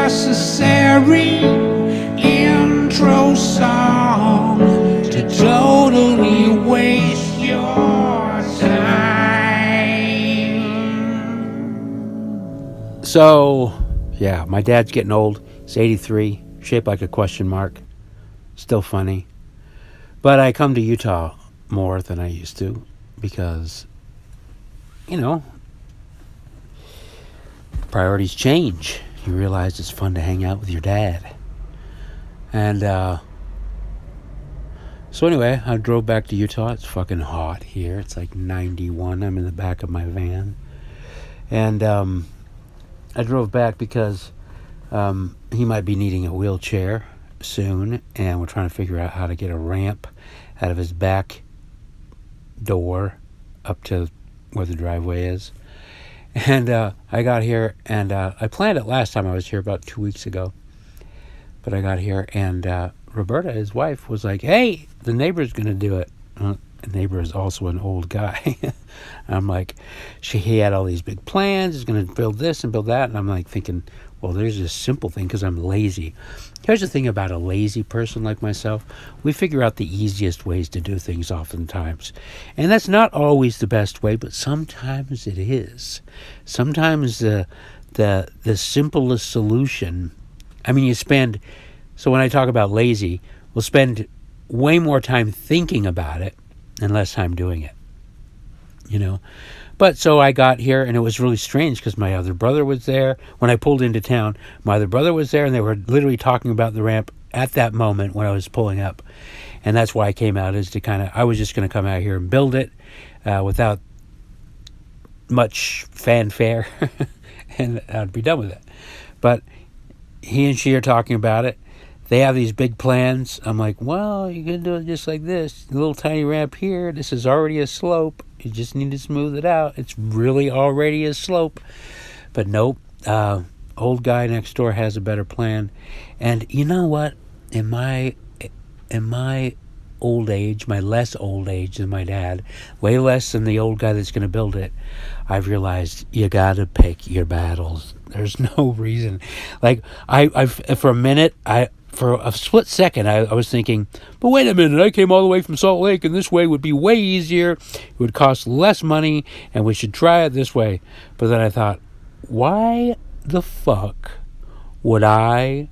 unnecessary intro song to totally waste your time. So, yeah, my dad's getting old. He's 83, shaped like a question mark. Still funny. But I come to Utah more than I used to because, priorities change. You realize it's fun to hang out with your dad. And so anyway, I drove back to Utah. It's fucking hot here. It's like 91. I'm in the back of my van. And I drove back because he might be needing a wheelchair soon, and we're trying to figure out how to get a ramp out of his back door up to where the driveway is. And I got here, and I planned it last time I was here about 2 weeks ago. But I got here, and Roberta, his wife, was like, hey, the neighbor's going to do it. The neighbor is also an old guy. I'm like, he had all these big plans. He's going to build this and build that. And I'm like thinking, well, there's this simple thing because I'm lazy. Here's the thing about a lazy person like myself. We figure out the easiest ways to do things oftentimes. And that's not always the best way, but sometimes it is. Sometimes the simplest solution, so when I talk about lazy, we'll spend way more time thinking about it and less time doing it, But so I got here, and it was really strange because my other brother was there. When I pulled into town, my other brother was there, and they were literally talking about the ramp at that moment when I was pulling up. And that's why I came out, is to I was just going to come out here and build it without much fanfare, and I'd be done with it. But he and she are talking about it. They have these big plans. I'm like, well, you can do it just like this. A little tiny ramp here. This is already a slope. You just need to smooth it out. It's really already a slope. But nope. Old guy next door has a better plan. And you know what? In my old age, my less old age than my dad, way less than the old guy that's going to build it, I've realized you got to pick your battles. There's no reason. Like, for a split second, I was thinking, but wait a minute, I came all the way from Salt Lake, and this way would be way easier. It would cost less money, and we should try it this way. But then I thought, why the fuck would I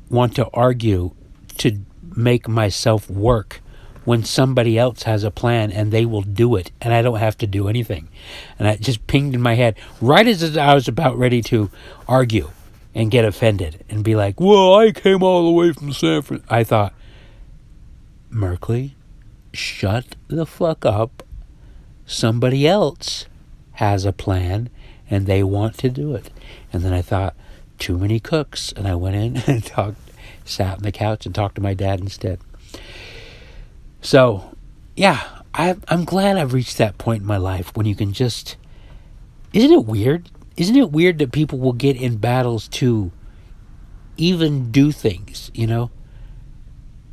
want to argue to make myself work when somebody else has a plan and they will do it and I don't have to do anything? And it just pinged in my head right as I was about ready to argue and get offended and be like, well, I came all the way from San Francisco. I thought, Merkley, shut the fuck up. Somebody else has a plan and they want to do it. And then I thought, too many cooks. And I went in and sat on the couch and talked to my dad instead. So, yeah, I'm glad I've reached that point in my life when you can just... Isn't it weird? Isn't it weird that people will get in battles to even do things,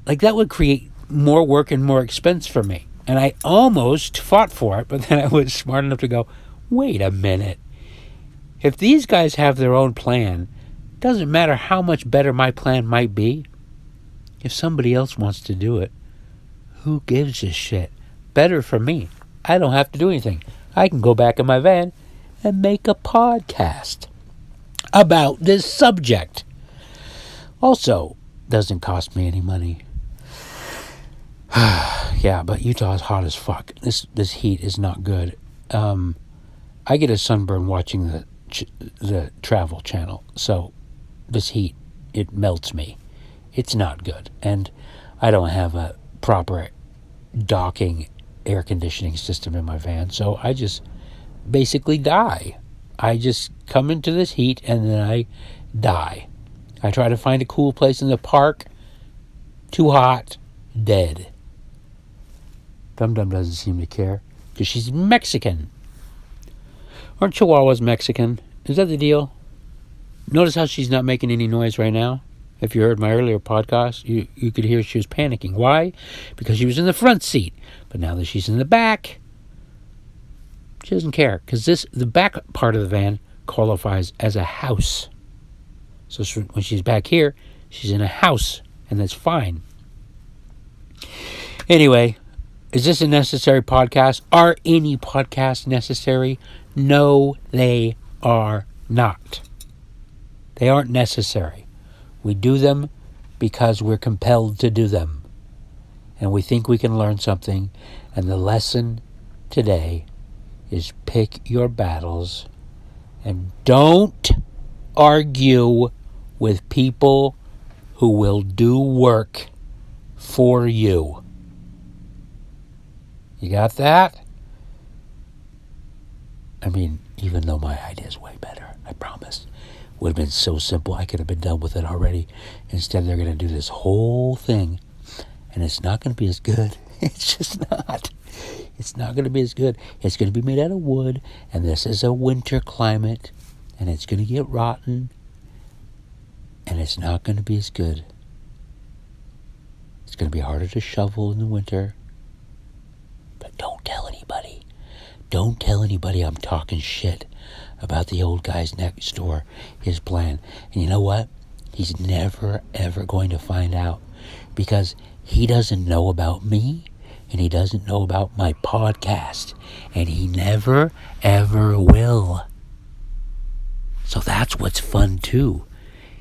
Like, that would create more work and more expense for me. And I almost fought for it, but then I was smart enough to go, wait a minute. If these guys have their own plan, doesn't matter how much better my plan might be. If somebody else wants to do it, who gives a shit? Better for me. I don't have to do anything. I can go back in my van and make a podcast about this subject. Also, doesn't cost me any money. Yeah, but Utah's hot as fuck. This heat is not good. I get a sunburn watching the Travel Channel, so this heat, it melts me. It's not good, and I don't have a proper docking air conditioning system in my van, so I just basically die. I just come into this heat and then I die. I try to find a cool place in the park. Too hot. Dead. Dum Dum doesn't seem to care because she's Mexican. Aren't Chihuahuas Mexican? Is that the deal? Notice how she's not making any noise right now? If you heard my earlier podcast, you could hear she was panicking. Why? Because she was in the front seat. But now that she's in the back, she doesn't care. Because the back part of the van qualifies as a house. So when she's back here, she's in a house, and that's fine. Anyway, is this a necessary podcast? Are any podcasts necessary? No, they are not. They aren't necessary. We do them because we're compelled to do them. And we think we can learn something. And the lesson today is pick your battles and don't argue with people who will do work for you. You got that? I mean, even though my idea is way better, I promise. Would have been so simple, I could have been done with it already. Instead, they're going to do this whole thing, and it's not going to be as good. It's just not. It's not going to be as good. It's going to be made out of wood, and this is a winter climate, and it's going to get rotten, and it's not going to be as good. It's going to be harder to shovel in the winter. But don't tell anybody. Don't tell anybody I'm talking shit about the old guys next door, his plan. And you know what? He's never, ever going to find out, because he doesn't know about me, and he doesn't know about my podcast, and he never, ever will. So that's what's fun, too.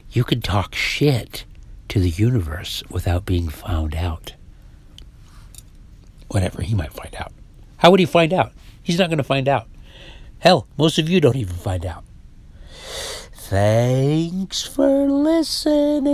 You can talk shit to the universe without being found out. Whatever, he might find out. How would he find out? He's not going to find out. Hell, most of you don't even find out. Thanks for listening.